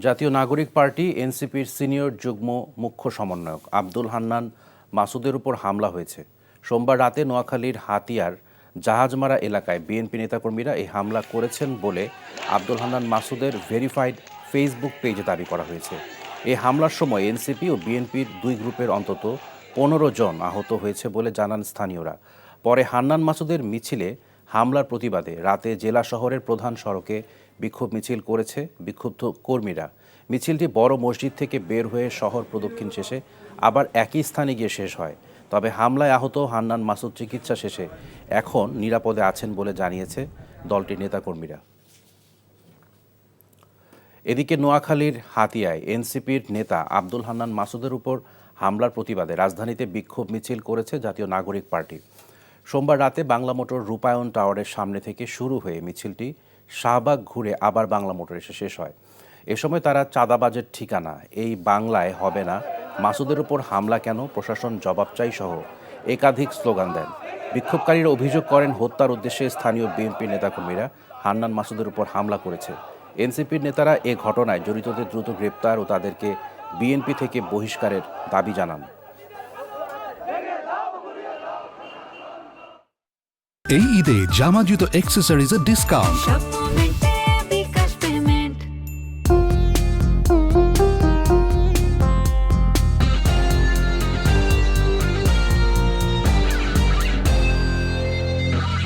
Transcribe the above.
জাতীয় নাগরিক পার্টি এনসিপির সিনিয়র যুগ্ম মুখ্য সমন্বয়ক আব্দুল হান্নান মাসুদের উপর হামলা হয়েছে। সোমবার রাতে নোয়াখালীর হাতিয়ার জাহাজমারা এলাকায় বিএনপি নেতাকর্মীরা এই হামলা করেছেন বলে আব্দুল হান্নান মাসুদের ভেরিফাইড ফেসবুক পেজে দাবি করা হয়েছে। এই হামলার সময় এনসিপি ও বিএনপির দুই গ্রুপের অন্তত 15 জন আহত হয়েছে বলে জানান স্থানীয়রা। পরে হান্নান মাসুদের মিছিলে হামলার প্রতিবাদে রাতে জেলা শহরের প্রধান সড়কে বিক্ষোভ মিছিল করেছে বিক্ষুব্ধ কর্মীরা। মিছিলটি বড় মসজিদ থেকে বের হয়ে শহর প্রদক্ষিণ শেষে আবার একই স্থানে গিয়ে শেষ হয়। তবে হামলায় আহত হান্নান মাসুদ চিকিৎসা শেষে এখন নিরাপদে আছেন বলে জানিয়েছে দলটির নেতাকর্মীরা। এদিকে নোয়াখালীর হাতিয়ায় এনসিপির নেতা আব্দুল হান্নান মাসুদের উপর হামলার প্রতিবাদে রাজধানীতে বিক্ষোভ মিছিল করেছে জাতীয় নাগরিক পার্টি। সোমবার রাতে বাংলা মোটর রূপায়ণ টাওয়ারের সামনে থেকে শুরু হয়ে মিছিলটি শাহবাগ ঘুরে আবার বাংলা মোটর এসে শেষ হয়। এ সময় তারা চাঁদাবাজের ঠিকানা, এই বাংলায় হবে না, মাসুদের উপর হামলা কেন, প্রশাসন জবাব চাই সহ একাধিক স্লোগান দেন। বিক্ষোভকারীরা অভিযোগ করেন হত্যার উদ্দেশ্যে স্থানীয় বিএনপি নেতাকর্মীরা হান্নান মাসুদের উপর হামলা করেছে। এনসিপির নেতারা এ ঘটনায় জড়িতদের দ্রুত গ্রেপ্তার ও তাদেরকে বিএনপি থেকে বহিষ্কারের দাবি জানান। এই ঈদে জামা জুতো অ্যাক্সেসরিজের ডিসকাউন্ট।